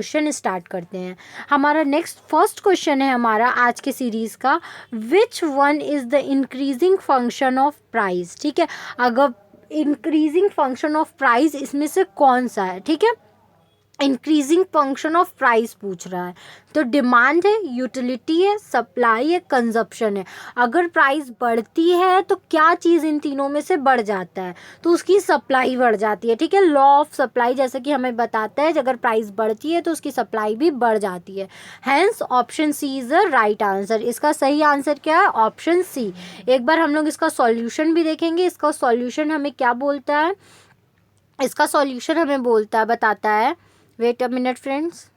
Question start करते हैं। हमारा नेक्स्ट फर्स्ट क्वेश्चन है हमारा आज के सीरीज का, which one is the increasing function of price. ठीक है, अगर इंक्रीजिंग फंक्शन ऑफ प्राइस इसमें से कौन सा है। ठीक है, इंक्रीजिंग फंक्शन ऑफ प्राइस पूछ रहा है, तो डिमांड है, यूटिलिटी है, सप्लाई है, कंजप्शन है। अगर प्राइस बढ़ती है तो क्या चीज़ इन तीनों में से बढ़ जाता है, तो उसकी सप्लाई बढ़ जाती है। ठीक है, लॉ ऑफ सप्लाई जैसा कि हमें बताता है, अगर प्राइस बढ़ती है तो उसकी सप्लाई भी बढ़ जाती है। Hence option C is the right answer. इसका सही आंसर क्या है, ऑप्शन सी। एक बार हम लोग इसका सॉल्यूशन भी देखेंगे। इसका सॉल्यूशन हमें क्या बोलता है, इसका सॉल्यूशन हमें बताता है, वेट अ मिनट फ्रेंड्स।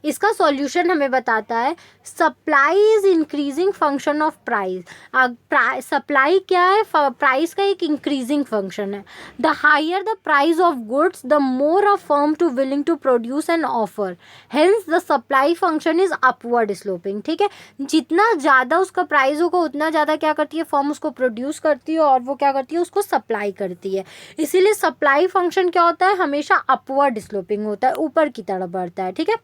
इसका सॉल्यूशन हमें बताता है supply is increasing function of price. Supply क्या है, प्राइस का एक इंक्रीजिंग फंक्शन है। The higher the price of goods the more a firm to willing to produce and offer, hence the supply function is upward sloping. ठीक है, जितना ज़्यादा उसका प्राइस होगा उतना ज़्यादा क्या करती है फर्म, उसको प्रोड्यूस करती है और वो क्या करती है, उसको सप्लाई करती है। इसीलिए सप्लाई फंक्शन क्या होता है, हमेशा अपवर्ड स्लोपिंग होता है, ऊपर की तरफ बढ़ता है। ठीक है,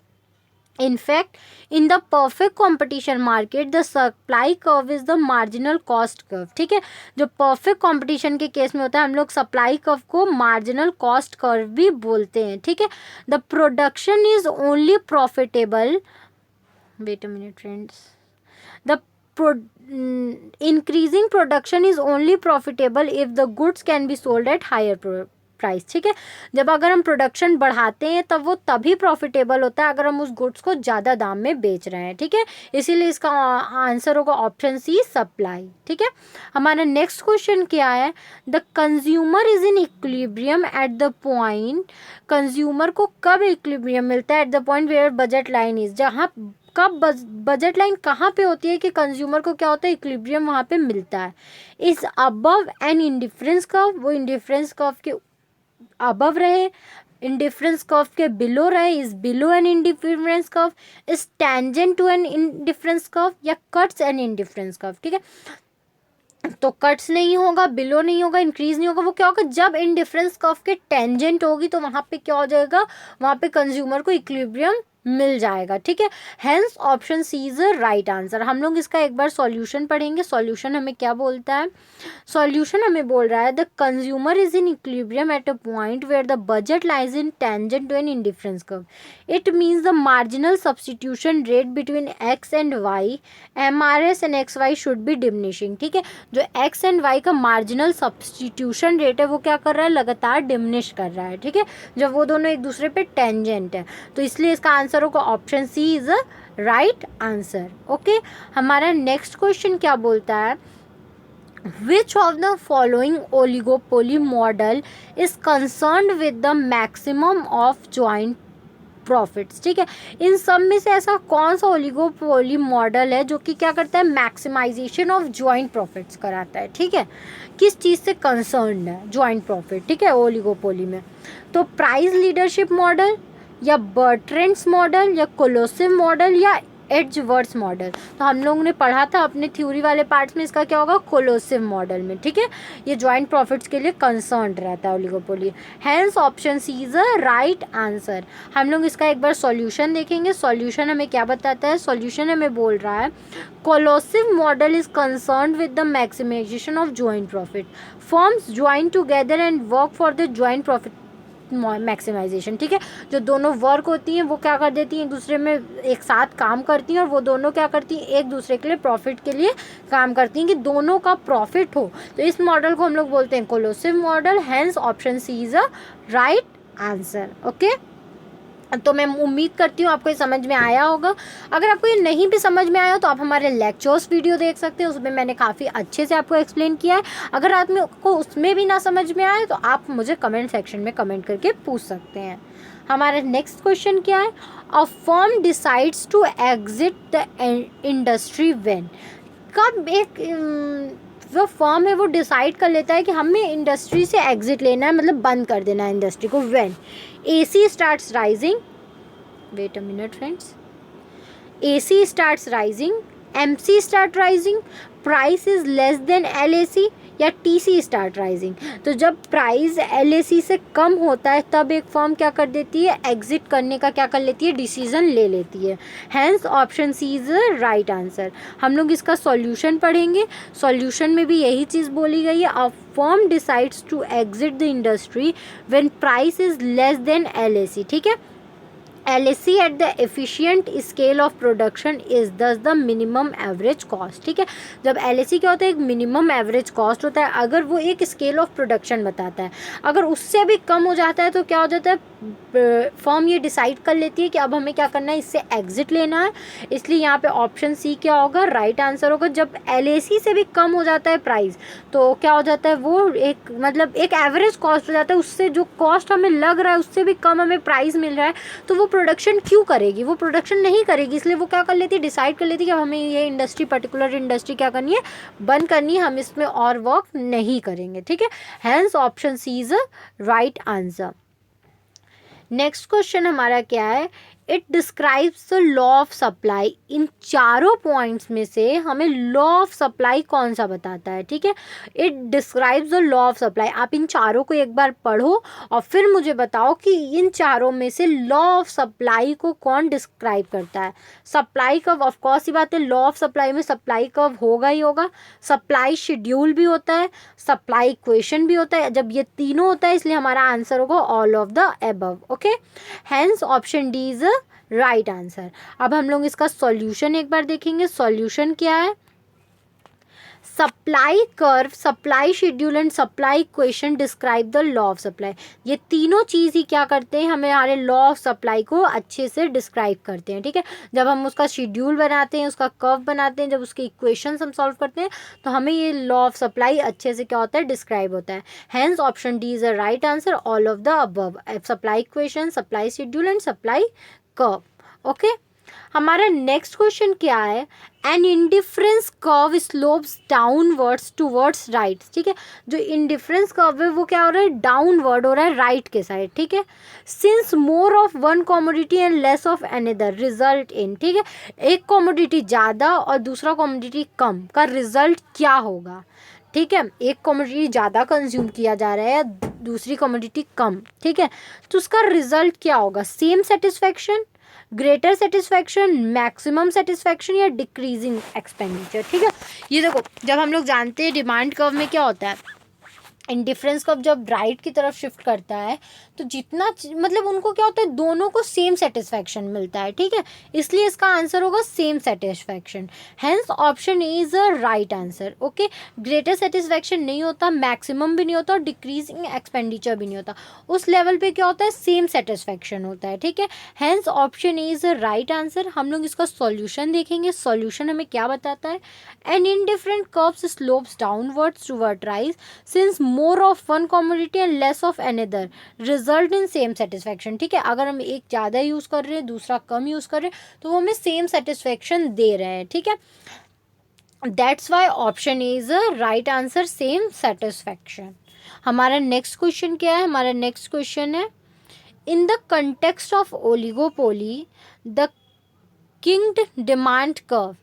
in fact in the perfect competition market the supply curve is the marginal cost curve। ठीक है, जो परफेक्ट कंपटीशन के केस में होता है हम लोग सप्लाई कर्व को मार्जिनल कॉस्ट कर्व भी बोलते हैं। ठीक है, the production is only profitable, wait a minute friends, the increasing production is only profitable if the goods can be sold at higher price. ठीक है, जब अगर हम प्रोडक्शन बढ़ाते हैं तब वो तभी प्रॉफिटेबल होता है अगर हम उस गुड्स को ज़्यादा दाम में बेच रहे हैं। ठीक है, इसीलिए इसका आंसर होगा ऑप्शन सी, सप्लाई। ठीक है, हमारा नेक्स्ट क्वेश्चन क्या है, the consumer is in equilibrium at the point. Consumer को कब इक्विलिब्रियम मिलता है, at the point where budget line is, जहाँ कब बजट लाइन कहाँ पे होती है कि कंज्यूमर को क्या होता है, इक्विलिब्रियम वहाँ पे मिलता है। Is above an indifference curve, वो इंडिफरेंस कर्व के अबव रहे, इंडिफरेंस कर्व के बिलो रहे, is below an indifference curve, is tangent to an indifference curve, या कट्स एन इंडिफरेंस कर्व। ठीक है, तो कट्स नहीं होगा, बिलो नहीं होगा, इंक्रीज नहीं होगा, वो क्या होगा, जब इंडिफरेंस कर्व के टेंजेंट होगी तो वहाँ पे क्या हो जाएगा, वहाँ पे कंज्यूमर को इक्विलिब्रियम मिल जाएगा। ठीक है, hence option C is right answer. हम लोग इसका एक बार सॉल्यूशन पढ़ेंगे। सॉल्यूशन हमें क्या बोलता है, सॉल्यूशन हमें बोल रहा है the consumer is in equilibrium at a point where the budget lies in tangent to an indifference curve. It means the marginal substitution rate between X and Y, MRS and XY should be diminishing. ठीक है, जो X and Y का marginal substitution rate है वो क्या कर रहा है, लगातार डिमिनिश कर रहा है। ठीक है, जब वो दोनों एक दूसरे पे टेंजेंट है, तो इसलिए इसका आंसर होगा option C is a right answer. Okay, हमारा नेक्स्ट क्वेश्चन क्या बोलता है, which of the following oligopoly model is concerned with the maximum of joint profits. ठीक है, इन सब में से ऐसा कौन सा ओलिगोपोली मॉडल है जो कि क्या करता है, मैक्सिमाइजेशन ऑफ जॉइंट प्रॉफिट्स कराता है। ठीक है, किस चीज़ से कंसर्न है जॉइंट प्रॉफिट। ठीक है, ओलिगोपोली में तो प्राइस लीडरशिप मॉडल, या बर्ट्रेंड्स मॉडल, या कोलोसिव मॉडल, या एडजवर्ड्स मॉडल। तो हम लोगों ने पढ़ा था अपने थ्योरी वाले पार्ट्स में, इसका क्या होगा, कोलोसिव मॉडल में। ठीक है, ये जॉइंट प्रॉफिट्स के लिए कंसर्न रहता है oligopoly, hence option C is a right answer. हम लोग इसका एक बार सॉल्यूशन देखेंगे। सॉल्यूशन हमें क्या बताता है, सॉल्यूशन हमें बोल रहा है collusive model is concern with the maximisation of joint profit, firms join together and work for the joint profit maximisation. ठीक है, जो दोनों वर्क होती हैं वो क्या कर देती हैं, एक दूसरे में एक साथ काम करती हैं, और वो दोनों क्या करती हैं, एक दूसरे के लिए प्रॉफिट के लिए काम करती हैं कि दोनों का प्रॉफिट हो। तो इस मॉडल को हम लोग बोलते हैं collusive model, hence option C is a right answer. Okay, तो मैं उम्मीद करती हूँ आपको ये समझ में आया होगा। अगर आपको ये नहीं भी समझ में आया तो आप हमारे लेक्चर्स वीडियो देख सकते हैं, उसमें मैंने काफ़ी अच्छे से आपको एक्सप्लेन किया है। अगर आपको उसमें भी ना समझ में आए तो आप मुझे कमेंट सेक्शन में कमेंट करके पूछ सकते हैं। हमारा नेक्स्ट क्वेश्चन क्या है, a firm decides to exit the industry when. कब एक जो फर्म है वो डिसाइड कर लेता है कि हमें इंडस्ट्री से एग्जिट लेना है, मतलब बंद कर देना है इंडस्ट्री को, when AC starts rising, wait a minute friends, AC starts rising, MC start rising, price is less than LAC, या TC स्टार्ट राइजिंग। तो जब प्राइस LAC से कम होता है तब एक फर्म क्या कर देती है, एग्जिट करने का क्या कर लेती है, डिसीजन ले लेती है। Hence option C is right answer. हम लोग इसका सॉल्यूशन पढ़ेंगे। सॉल्यूशन में भी यही चीज़ बोली गई है, a firm decides to exit the industry when price is less than LAC। ठीक है, LAC at the efficient scale of production is thus the minimum average cost। ठीक है, जब LAC क्या होता है, एक मिनिमम एवरेज कॉस्ट होता है, अगर वो एक स्केल ऑफ प्रोडक्शन बताता है। अगर उससे भी कम हो जाता है तो क्या हो जाता है, फर्म ये डिसाइड कर लेती है कि अब हमें क्या करना है, इससे एग्जिट लेना है। इसलिए यहाँ पे ऑप्शन सी क्या होगा, राइट आंसर होगा। जब LAC से भी कम हो जाता है प्राइस तो क्या हो जाता है, वो एक मतलब एक एवरेज कॉस्ट हो जाता है, उससे जो कॉस्ट हमें लग रहा है उससे भी कम हमें प्राइस मिल रहा है, तो वो प्रोडक्शन क्यों करेगी, वो प्रोडक्शन नहीं करेगी। इसलिए वो क्या कर लेती है, डिसाइड कर लेती है कि हमें ये इंडस्ट्री, पर्टिकुलर इंडस्ट्री क्या करनी है, बंद करनी है, हम इसमें और वर्क नहीं करेंगे। ठीक है, hence option C is right answer. Next question हमारा क्या है, it describes the law of supply. इन चारों पॉइंट्स में से हमें लॉ ऑफ सप्लाई कौन सा बताता है। ठीक है, it describes the law of supply. आप इन चारों को एक बार पढ़ो और फिर मुझे बताओ कि इन चारों में से लॉ ऑफ सप्लाई को कौन डिस्क्राइब करता है। सप्लाई कर्व, ऑफ कोर्स ही बात है, लॉ ऑफ सप्लाई में सप्लाई कर्व होगा ही होगा, सप्लाई शेड्यूल भी होता है, सप्लाई इक्वेशन भी होता है। जब ये तीनों होता है इसलिए हमारा आंसर होगा all of the above. Okay, hence option D is right answer. अब हम लोग इसका सॉल्यूशन एक बार देखेंगे। सॉल्यूशन क्या है, supply curve, supply schedule and supply equation describe the law of supply. ये तीनों चीज़ ही क्या करते हैं, हमारे लॉ ऑफ सप्लाई को अच्छे से डिस्क्राइब करते हैं। ठीक है, जब हम उसका शेड्यूल बनाते हैं, उसका कर्व बनाते हैं, जब उसके इक्वेशंस हम सॉल्व करते हैं तो हमें ये लॉ ऑफ सप्लाई अच्छे से क्या होता है, डिस्क्राइब होता है। Hence option D is a right answer, all of the above, supply equation, supply schedule and supply curve. Okay, हमारा नेक्स्ट क्वेश्चन क्या है, an indifference curve slopes downwards towards right. ठीक है, जो इंडिफरेंस कर्व है वो क्या हो रहा है, डाउनवर्ड हो रहा है राइट के साइड। ठीक है, since more of one commodity and less of another result इन। ठीक है, एक कमोडिटी ज़्यादा और दूसरा कमोडिटी कम का रिजल्ट क्या होगा। ठीक है, एक कमोडिटी ज़्यादा कंज्यूम किया जा रहा है, दूसरी कमोडिटी कम। ठीक है, तो उसका रिजल्ट क्या होगा, same satisfaction, greater satisfaction, maximum satisfaction या डिक्रीजिंग एक्सपेंडिचर। ठीक है, ये देखो, जब हम लोग जानते हैं डिमांड कर्व में क्या होता है, इंडिफरेंस कर्व जब राइट की तरफ शिफ्ट करता है तो जितना मतलब उनको क्या होता है, दोनों को सेम सेटिस्फैक्शन मिलता है। ठीक है, इसलिए इसका आंसर होगा same satisfaction. Hence option A is a right answer. Okay, greater satisfaction नहीं होता, मैक्सिमम भी नहीं होता और डिक्रीजिंग एक्सपेंडिचर भी नहीं होता, उस लेवल पे क्या होता है, सेम सेटिस्फैक्शन होता है। ठीक है, hence option A is a right answer. हम लोग इसका सॉल्यूशन देखेंगे। सॉल्यूशन हमें क्या बताता है, an indifferent curves slopes downwards toward rise since more of one commodity and less of another result in same satisfaction. ठीक है, अगर हम एक ज़्यादा यूज़ कर रहे हैं, दूसरा कम यूज़ कर रहे हैं, तो वो हमें सेम सेटिस्फैक्शन दे रहे हैं। ठीक है, that's why option is a right answer, same satisfaction. हमारा नेक्स्ट क्वेश्चन क्या है, हमारा नेक्स्ट क्वेश्चन है, in the context of oligopoly the kinked demand curve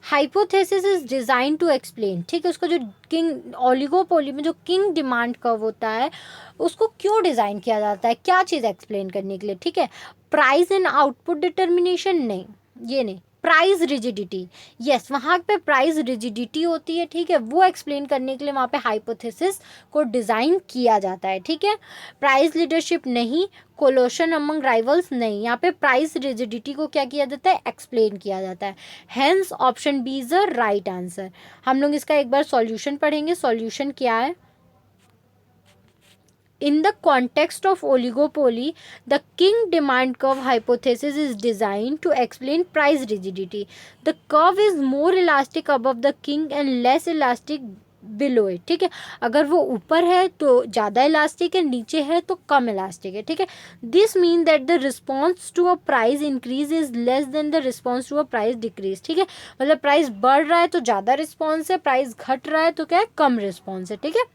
hypothesis is design to explain. ठीक है, उसका जो किंग ओलिगोपोली में जो किंग डिमांड कर्व होता है उसको क्यों डिज़ाइन किया जाता है, क्या चीज़ एक्सप्लेन करने के लिए। ठीक है, प्राइस एंड आउटपुट डिटर्मिनेशन नहीं, ये नहीं, प्राइस रिजिडिटी, यस, वहाँ पे प्राइस रिजिडिटी होती है। ठीक है, वो एक्सप्लेन करने के लिए वहाँ पे हाइपोथेसिस को डिज़ाइन किया जाता है। ठीक है, प्राइस लीडरशिप नहीं, कोलोशन अमंग राइवल्स नहीं, यहाँ पे प्राइस रिजिडिटी को क्या किया जाता है, एक्सप्लेन किया जाता है। Hence option B is a right answer. हम लोग इसका एक बार सॉल्यूशन पढ़ेंगे। सॉल्यूशन क्या है, in the context of oligopoly, the king demand curve hypothesis is designed to explain price rigidity. The curve is more elastic above the king and less elastic below it. ठीक है, अगर वो ऊपर है तो ज़्यादा इलास्टिक है, नीचे है तो कम इलास्टिक है। ठीक है, this mean that the response to a price increase is less than the response to a price decrease. ठीक है, मतलब प्राइस बढ़ रहा है तो ज़्यादा रिस्पॉन्स है, प्राइस घट रहा है तो क्या है, कम रिस्पॉन्स है। ठीक है,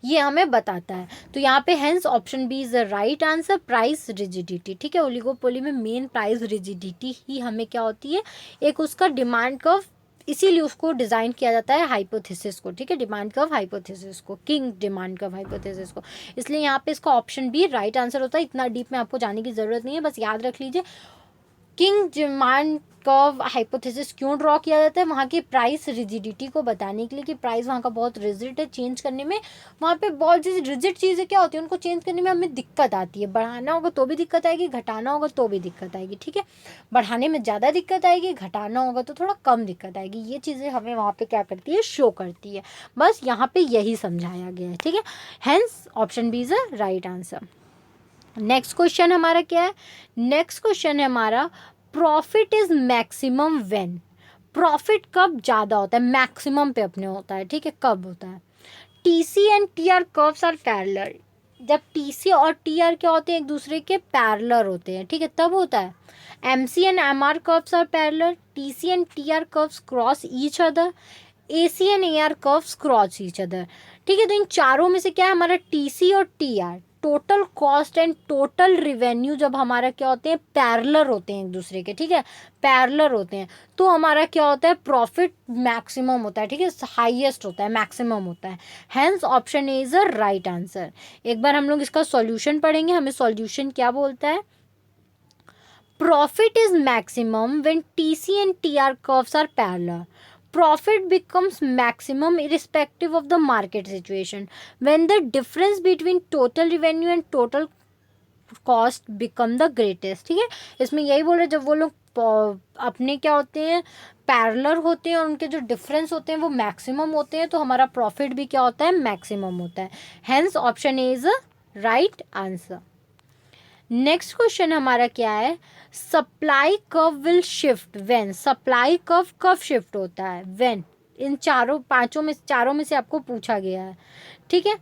ये हमें बताता है। तो यहाँ पे hence option B is the right answer, price rigidity. ठीक है, ओलिगोपोली में मेन प्राइस रिजिडिटी ही हमें क्या होती है, एक उसका डिमांड कर्व इसीलिए उसको डिज़ाइन किया जाता है हाइपोथेसिस को, ठीक है, डिमांड कर्व हाइपोथेसिस को, किंग डिमांड कर्व हाइपोथेसिस को। इसलिए यहाँ पे इसका ऑप्शन बी राइट आंसर होता है। इतना डीप में आपको जाने की ज़रूरत नहीं है, बस याद रख लीजिए किंग डिमांड कर्व हाइपोथेसिस क्यों ड्रॉ किया जाता है, वहाँ की प्राइस रिजिडिटी को बताने के लिए कि प्राइस वहाँ का बहुत रिजिड है, चेंज करने में वहाँ पे बहुत चीज़ रिजिड चीज़ें क्या होती है, उनको चेंज करने में हमें दिक्कत आती है। बढ़ाना होगा तो भी दिक्कत आएगी, घटाना होगा तो भी दिक्कत आएगी, ठीक है। बढ़ाने में ज़्यादा दिक्कत आएगी, घटाना होगा तो थोड़ा कम दिक्कत आएगी। ये चीज़ें हमें वहाँ पे क्या करती है, शो करती है। बस यहाँ पे यही समझाया गया है, ठीक है। Hence option B is a right answer. Next question हमारा क्या है, नेक्स्ट क्वेश्चन है हमारा profit is maximum when. Profit कब ज़्यादा होता है, मैक्सिमम पे अपने होता है, ठीक है, कब होता है। TC and TR curves are parallel. जब टीसी और टीआर क्या होते हैं, एक दूसरे के पैरेलल होते हैं, ठीक है, तब होता है। MC and MR curves are parallel. TC and TR curves cross each other. AC and AR curves cross each other, ठीक है। तो इन चारों में से क्या है, हमारा टीसी और TR, total cost and total revenue जब हमारा क्या होते हैं, पैरेलल होते हैं एक दूसरे के, ठीक है, पैरेलल होते हैं, तो हमारा क्या होता है, प्रॉफिट मैक्सिमम होता है, ठीक है, हाईएस्ट होता है, मैक्सिमम होता है। Hence option A is a right answer. एक बार हम लोग इसका सॉल्यूशन पढ़ेंगे, हमें सॉल्यूशन क्या बोलता है। Profit is maximum when TC and TR curves are parallel. Profit becomes maximum irrespective of the market situation when the difference between total revenue and total cost become the greatest, ठीक है। इसमें यही बोल रहे जब वो लोग अपने क्या होते हैं, पैरेलल होते हैं और उनके जो डिफरेंस होते हैं वो मैक्सिमम होते हैं, तो हमारा प्रॉफिट भी क्या होता है, मैक्सिमम होता है। Hence option A is a right answer. Next question हमारा क्या है, supply curve will shift when. Supply curve कब शिफ्ट होता है, व्हेन। इन चारों में से आपको पूछा गया है, ठीक है।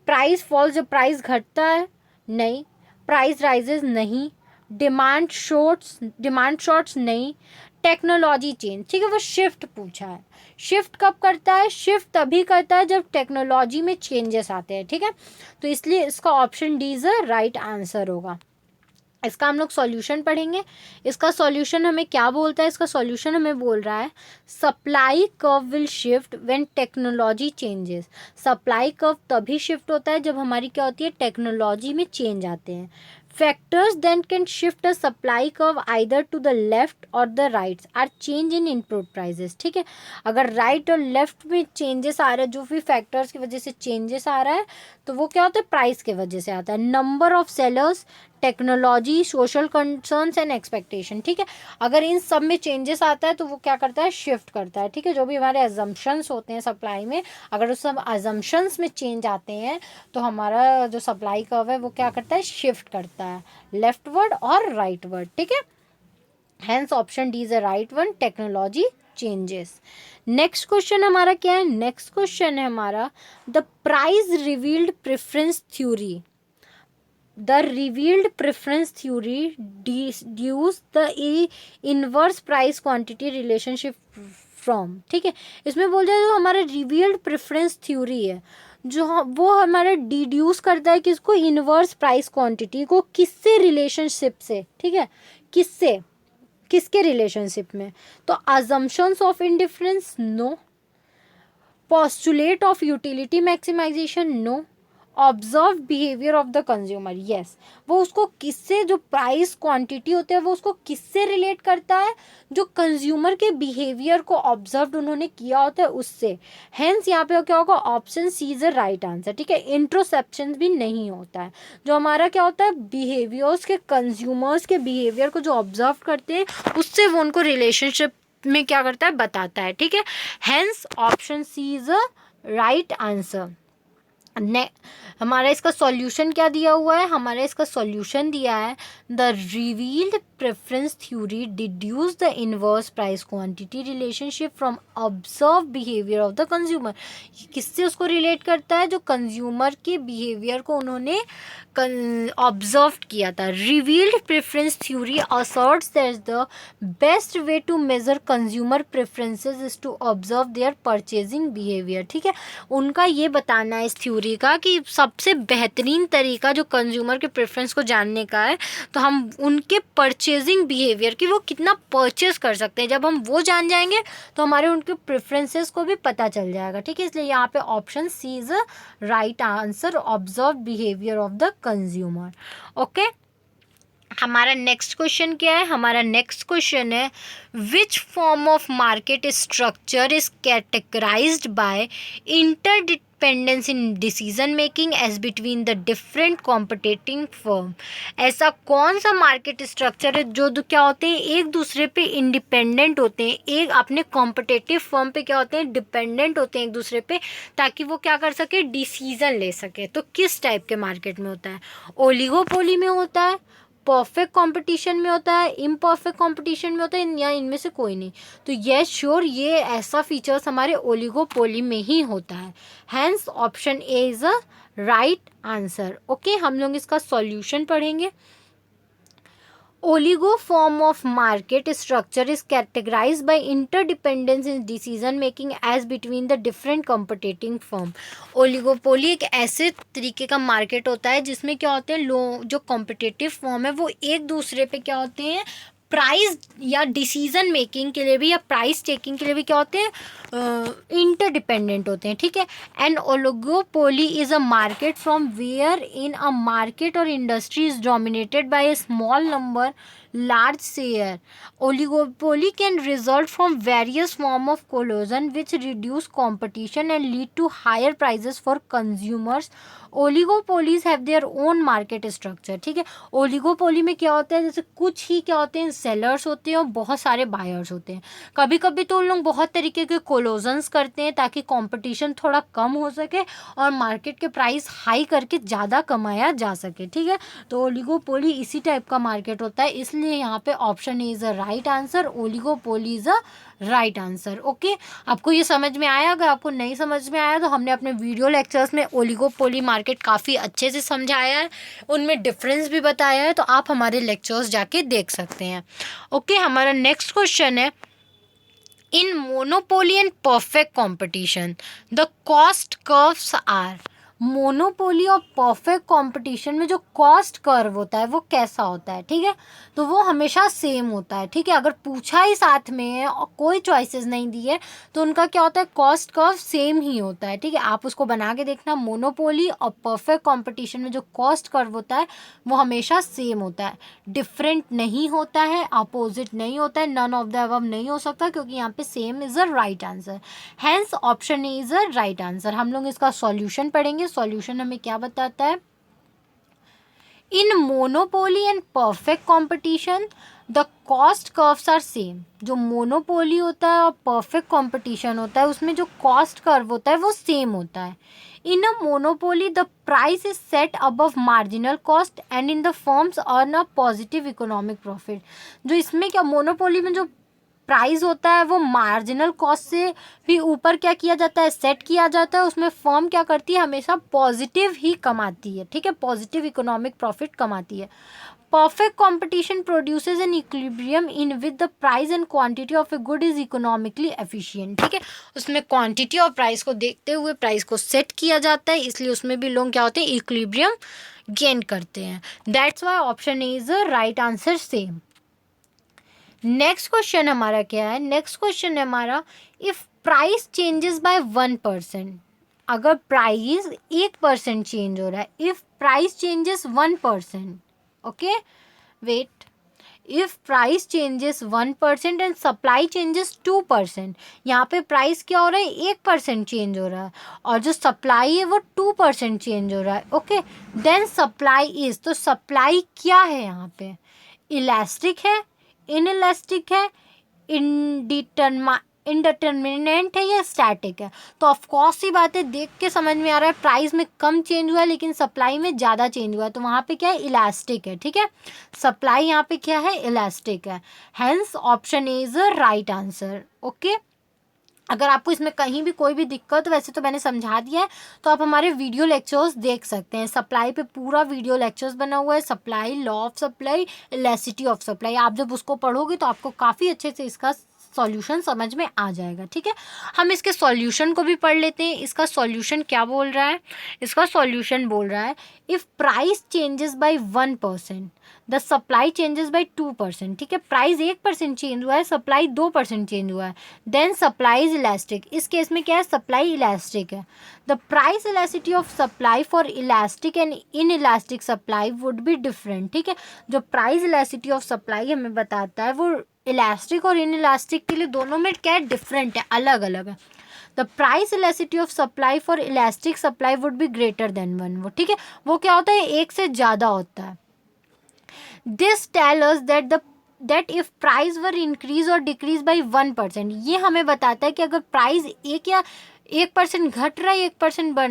प्राइस फॉल्स, जब प्राइस घटता है, नहीं। प्राइस राइजेस, नहीं। डिमांड शॉर्ट्स, नहीं। टेक्नोलॉजी चेंज, ठीक है, वो शिफ्ट पूछा है। शिफ्ट कब करता है, शिफ्ट तभी करता है जब टेक्नोलॉजी में चेंजेस आते हैं, ठीक है। तो इसलिए इसका option D is a right answer होगा। इसका हम लोग सॉल्यूशन पढ़ेंगे। इसका सॉल्यूशन हमें क्या बोलता है, इसका सॉल्यूशन हमें बोल रहा है supply curve will shift when technology changes. Supply curve तभी शिफ्ट होता है जब हमारी क्या होती है, टेक्नोलॉजी में चेंज आते हैं। Factors then can shift a supply curve either to the left or the right are change in input prices, ठीक है। अगर राइट और लेफ्ट में चेंजेस आ रहे हैं, जो भी फैक्टर्स की वजह से चेंजेस आ रहा है, तो वो क्या होता है, प्राइस के वजह से आता है। Number of sellers, technology, social concerns and expectation, ठीक है। अगर इन सब में चेंजेस आता है तो वो क्या करता है, शिफ्ट करता है, ठीक है। जो भी हमारे अजम्पशंस होते हैं सप्लाई में, अगर उस सब अजम्पशंस में चेंज आते हैं तो हमारा जो सप्लाई कर्व है वो क्या करता है, शिफ्ट करता है लेफ्टवर्ड और राइटवर्ड, ठीक है। Hence option D is a right one, technology changes. Next question हमारा क्या है, नेक्स्ट क्वेश्चन है हमारा the price revealed preference theory. The revealed preference theory deduce the inverse price quantity relationship from, ठीक है। इसमें बोल जाए जो हमारा रिवील्ड प्रेफरेंस थ्योरी है, जो वो हमारा डिड्यूस करता है किसको, इनवर्स प्राइस क्वांटिटी को, किससे, रिलेशनशिप से, ठीक है। किससे, किसके रिलेशनशिप में, तो assumptions of indifference, no. Postulate of utility maximisation, no. Observe behaviour of the consumer, yes. वो उसको किससे, जो प्राइस क्वांटिटी होते हैं वो उसको किससे रिलेट करता है, जो कंज्यूमर के बिहेवियर को ऑब्जर्व उन्होंने किया होता है उससे। हेंस यहाँ पे क्या होगा, option C is a right answer, ठीक है। इंट्रोसेप्शन भी नहीं होता है, जो हमारा क्या होता है, बिहेवियर्स के, कंज्यूमर्स के बिहेवियर को जो ऑब्जर्व करते हैं उससे वो उनको रिलेशनशिप में क्या करता है, बताता है, ठीक है। Hence option C is a right answer. ने हमारा इसका सॉल्यूशन क्या दिया हुआ है, हमारा इसका सॉल्यूशन दिया है the revealed preference theory deduce the inverse price quantity relationship from observe behaviour of the consumer. किससे उसको रिलेट करता है, जो कंज्यूमर के बिहेवियर को उन्होंने ऑब्जर्व किया था। Revealed preference theory asserts that the best way to measure consumer preferences is to observe their purchasing behaviour, ठीक है। उनका ये बताना है इस थ्योरी तरीका कि सबसे बेहतरीन तरीका जो कंज्यूमर के प्रेफरेंस को जानने का है, तो हम उनके परचेजिंग बिहेवियर कि वो कितना परचेस कर सकते हैं, जब हम वो जान जाएंगे तो हमारे उनके प्रेफरेंसेस को भी पता चल जाएगा। ठीक है, इसलिए यहाँ पे option C is a right answer, observe behaviour of the consumer. Okay, हमारा नेक्स्ट क्वेश्चन क्या है? हमारा नेक्स्ट क्वेश्चन है which form of market structure is categorised by interdependence in decision making as between the different competing firm. ऐसा कौन सा market structure है जो क्या होते हैं, एक दूसरे पे इंडिपेंडेंट होते हैं, एक अपने कॉम्पिटिटिव फर्म पे क्या होते हैं, डिपेंडेंट होते हैं एक दूसरे पे, ताकि वो क्या कर सके, डिसीजन ले सके। तो किस टाइप के मार्केट में होता है? ओलिगोपोली में होता है, परफेक्ट कंपटीशन में होता है, इम्परफेक्ट कंपटीशन में होता है, या इनमें से कोई नहीं? तो यस श्योर, ये ऐसा फीचर्स हमारे ओलिगोपोली में ही होता है। Hence option A is a right answer. Okay, हम लोग इसका सॉल्यूशन पढ़ेंगे। Oligo form of market structure is categorized by interdependence in decision making as between the different competing firm। Oligopoly एक ऐसे तरीके का मार्केट होता है जिसमें क्या होते हैं, जो कॉम्पिटिटिव फर्म है वो एक दूसरे पे क्या होते हैं, प्राइस या डिसीजन मेकिंग के लिए भी या प्राइस टेकिंग के लिए भी क्या होते हैं, इंटरडिपेंडेंट होते हैं। ठीक है, and oligopoly is a market from where in a market or industry is dominated by a small number large share। Oligopoly can result from various form of collusion which reduce competition and lead to higher prices for consumers। Oligopolies have their own market structure। ठीक है, oligopoly में क्या होता है, जैसे कुछ ही क्या होते हैं, सेलर्स होते हैं और बहुत सारे बायर्स होते हैं। कभी कभी तो उन लोग बहुत तरीके के कोलोजन्स करते हैं ताकि कंपटीशन थोड़ा कम हो सके और मार्केट के प्राइस हाई करके ज़्यादा कमाया जा सके। ठीक है, तो ओलिगोपोली इसी टाइप का मार्केट होता है, इसलिए यहाँ पे option is a right answer. Oligopoly is a right answer. Okay, आपको ये समझ में आया? अगर आपको नहीं समझ में आया तो हमने अपने वीडियो लेक्चर्स में ओलिगोपोली मार्केट काफ़ी अच्छे से समझाया है, उनमें डिफरेंस भी बताया है, तो आप हमारे लेक्चर्स जाके देख सकते हैं। ओके, हमारा नेक्स्ट क्वेश्चन है in monopoly and perfect competition the cost curves are. Monopoly और परफेक्ट कंपटीशन में जो कॉस्ट कर्व होता है वो कैसा होता है? ठीक है, तो वो हमेशा सेम होता है। ठीक है, अगर पूछा ही साथ में है और कोई चॉइसेस नहीं दी है तो उनका क्या होता है, कॉस्ट कर्व सेम ही होता है। ठीक है, आप उसको बना के देखना। मोनोपोली और परफेक्ट कंपटीशन में जो कॉस्ट कर्व होता है वो हमेशा सेम होता है, डिफरेंट नहीं होता है, अपोजिट नहीं होता है, नन ऑफ द अबव नहीं हो सकता, क्योंकि यहाँ पे same is a right answer. Hence option A is a right answer. हम लोग इसका सॉल्यूशन पढ़ेंगे। सॉल्यूशन हमें क्या बताता है? In monopoly and perfect competition the cost curves are same. जो मोनोपोली होता है और परफेक्ट कंपटीशन होता है उसमें जो कॉस्ट कर्व होता है वो सेम होता है। In a monopoly the price is set above marginal cost and in the firms earn a positive economic profit. जो इसमें क्या, मोनोपोली में जो प्राइस होता है वो मार्जिनल कॉस्ट से भी ऊपर क्या किया जाता है, सेट किया जाता है। उसमें फर्म क्या करती है, हमेशा पॉजिटिव ही कमाती है। ठीक है, पॉजिटिव इकोनॉमिक प्रॉफिट कमाती है। Perfect competition produces an equilibrium in with the price and quantity of a good is economically efficient. ठीक है, उसमें क्वांटिटी और प्राइस को देखते हुए प्राइस को सेट किया जाता है, इसलिए उसमें भी लोग क्या होते हैं, इक्विलिब्रियम गेन करते हैं। That's why option A is the right answer, same. Next question हमारा क्या है? नेक्स्ट क्वेश्चन है हमारा इफ प्राइस चेंजेस बाय 1%। अगर प्राइस 1% चेंज हो रहा है, if price changes 1%, okay wait, if price changes 1% and supply changes 2%। यहाँ पे प्राइस क्या हो रहा है, 1% चेंज हो रहा है और जो सप्लाई है वो 2% चेंज हो रहा है। ओके, देन सप्लाई इज, तो सप्लाई क्या है यहाँ पे, इलास्टिक है, इनइलास्टिक है, इंडिटरमिनेंट है या स्टैटिक है? तो ऑफकोर्स ही बात है, देख के समझ में आ रहा है प्राइस में कम चेंज हुआ है लेकिन सप्लाई में ज़्यादा चेंज हुआ है, तो वहाँ पे क्या है, इलास्टिक है। ठीक है, सप्लाई यहाँ पे क्या है, इलास्टिक है। Hence option A is a right answer. Okay, अगर आपको इसमें कहीं भी कोई भी दिक्कत, वैसे तो मैंने समझा दिया है, तो आप हमारे वीडियो लेक्चर्स देख सकते हैं। सप्लाई पे पूरा वीडियो लेक्चर्स बना हुआ है, supply, law of supply, elasticity of supply. आप जब उसको पढ़ोगे तो आपको काफ़ी अच्छे से इसका सॉल्यूशन समझ में आ जाएगा। ठीक है, हम इसके सॉल्यूशन को भी पढ़ लेते हैं। इसका सॉल्यूशन क्या बोल रहा है? इसका सॉल्यूशन बोल रहा है if price changes by 1% the supply changes by 2%। ठीक है, प्राइस 1% चेंज हुआ है, सप्लाई 2% चेंज हुआ है, देन सप्लाई इज इलास्टिक। इस केस में क्या है? सप्लाई इलास्टिक है। The price elasticity of supply for elastic and in elastic supply would be different. ठीक है, जो प्राइस इलास्टिसिटी ऑफ सप्लाई हमें बताता है वो इलास्टिक और इन इलास्टिक के लिए दोनों में क्या है? डिफरेंट है, अलग अलग है। The price elasticity of supply for elastic supply would be greater than 1। वो ठीक है, वो क्या होता है? एक से ज़्यादा होता है। This tell us that if price were increase or decrease by 1%, ये हमें बताता है कि अगर प्राइस 1% घट रहा है, 1% बढ़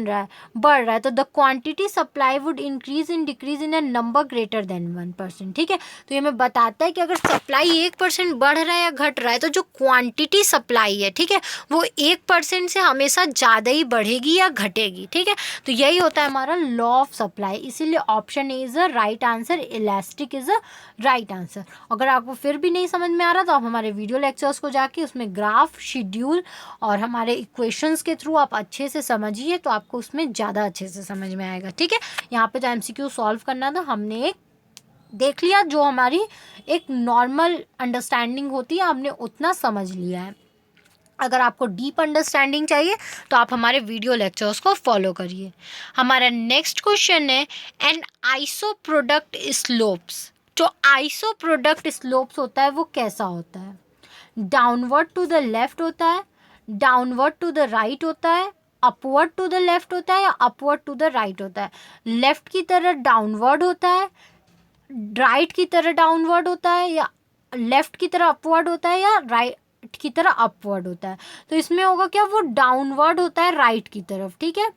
रहा है तो the quantity supply would increase in decrease in a number greater than 1%। ठीक है, तो ये हमें बताता है कि अगर सप्लाई 1% बढ़ रहा है या घट रहा है तो जो क्वांटिटी सप्लाई है, ठीक है, वो 1% से हमेशा ज़्यादा ही बढ़ेगी या घटेगी। ठीक है, तो यही होता है हमारा लॉ ऑफ सप्लाई। इसीलिए option A is a right answer, elastic is a right answer. अगर आपको फिर भी नहीं समझ में आ रहा तो आप हमारे वीडियो लेक्चर्स को जाके उसमें ग्राफ, शेड्यूल और हमारे इक्वेशंस के थ्रू आप अच्छे से समझिए तो आपको उसमें ज़्यादा अच्छे से समझ में आएगा। ठीक है, यहाँ पे जो MCQ सॉल्व करना था हमने एक देख लिया, जो हमारी एक नॉर्मल अंडरस्टैंडिंग होती है हमने उतना समझ लिया है। अगर आपको डीप अंडरस्टैंडिंग चाहिए तो आप हमारे वीडियो लेक्चर्स को फॉलो करिए। हमारा नेक्स्ट क्वेश्चन है एन आइसो प्रोडक्ट स्लोप्स। जो आइसो प्रोडक्ट स्लोप्स होता है वो कैसा होता है? डाउनवर्ड टू द लेफ्ट होता है, डाउनवर्ड टू द राइट होता है, अपवर्ड टू द लेफ्ट होता है या अपवर्ड टू द राइट होता है? लेफ्ट की तरह डाउनवर्ड होता है, राइट की तरह डाउनवर्ड होता है, या लेफ्ट की तरह अपवर्ड होता है, या राइट की तरह अपवर्ड होता है? तो इसमें होगा क्या? वो डाउनवर्ड होता है राइट की तरफ। ठीक है,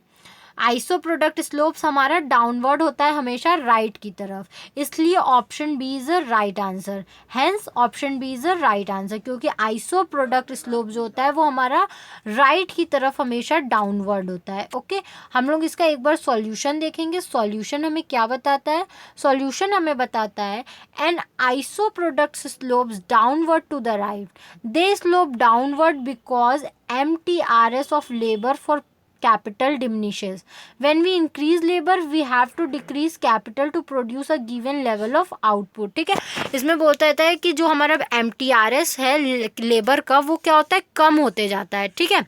आइसो प्रोडक्ट स्लोप्स हमारा डाउनवर्ड होता है हमेशा राइट की तरफ, इसलिए option B is a right answer. Hence option B is a right answer, क्योंकि आइसो प्रोडक्ट स्लोप जो होता है वो हमारा राइट की तरफ हमेशा डाउनवर्ड होता है। ओके, हम लोग इसका एक बार सॉल्यूशन देखेंगे। सॉल्यूशन हमें क्या बताता है? सॉल्यूशन हमें बताता है an iso product slopes downward to the right, they slope downward because MTRS of labor for capital diminishes. When we increase labor we have to decrease capital to produce a given level of output। ठीक है, इसमें बोलता रहता है कि जो हमारा MTRS है लेबर का वो क्या होता है? कम होते जाता है। ठीक है,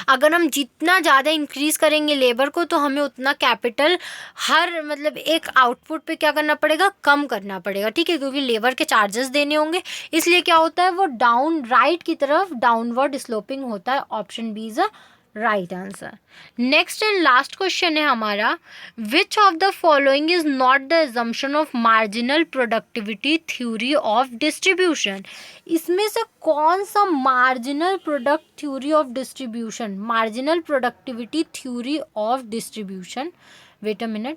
अगर हम जितना ज़्यादा इंक्रीज़ करेंगे लेबर को तो हमें उतना कैपिटल हर मतलब एक आउटपुट पे क्या करना पड़ेगा? कम करना पड़ेगा। ठीक है, क्योंकि लेबर के चार्जेस देने होंगे, इसलिए क्या होता है? वो डाउन राइट की तरफ डाउनवर्ड स्लोपिंग होता है। Option B is a right answer. Next and last question है हमारा, which of the following is not the assumption of marginal productivity theory of distribution? इसमें से कौन सा marginal product theory of distribution, marginal productivity theory of distribution, wait a minute,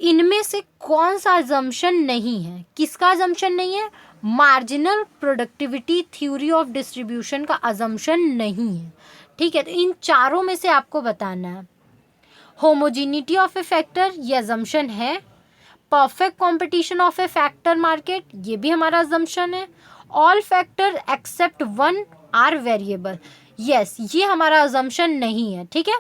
इनमें से कौन सा अजम्पशन नहीं है? किसका अजम्पशन नहीं है? Marginal productivity theory of distribution का अजम्पशन नहीं है। ठीक है, तो इन चारों में से आपको बताना है। होमोजीनिटी ऑफ ए फैक्टर, ये अजम्पशन है। Perfect competition of a factor market, ये भी हमारा अजम्पशन है। All factor except one are variable, yes, ये हमारा अजम्पशन नहीं है। ठीक है,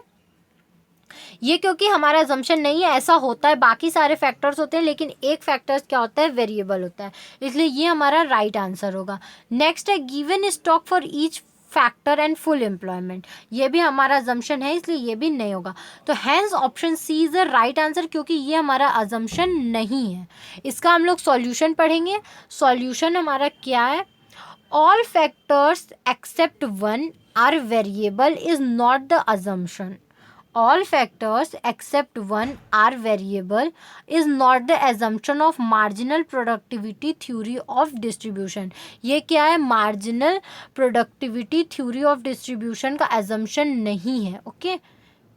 ये क्योंकि हमारा अजम्पशन नहीं है, ऐसा होता है, बाकी सारे फैक्टर्स होते हैं लेकिन एक फैक्टर्स क्या होता है? वेरिएबल होता है, इसलिए ये हमारा राइट आंसर होगा। नेक्स्ट है given stock for each factor and full employment, ये भी हमारा अजम्पशन है इसलिए ये भी नहीं होगा। तो hence option C is the right answer, क्योंकि ये हमारा अजम्पशन नहीं है। इसका हम लोग सॉल्यूशन पढ़ेंगे। सॉल्यूशन हमारा क्या है? All factors except one are variable is not the assumption. All factors except one are variable is not the assumption of marginal productivity theory of distribution। ये क्या है? marginal productivity theory of distribution का assumption नहीं है। Okay,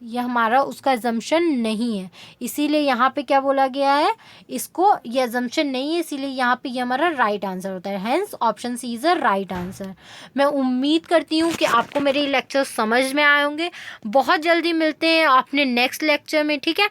ये हमारा उसका assumption नहीं है, इसीलिए यहाँ पे क्या बोला गया है? इसको ये अजम्पशन नहीं है, इसीलिए यहाँ पे ये हमारा राइट आंसर होता है। Hence option C is a right answer. मैं उम्मीद करती हूँ कि आपको मेरे लेक्चर समझ में आए होंगे। बहुत जल्दी मिलते हैं अपने नेक्स्ट लेक्चर में। ठीक है।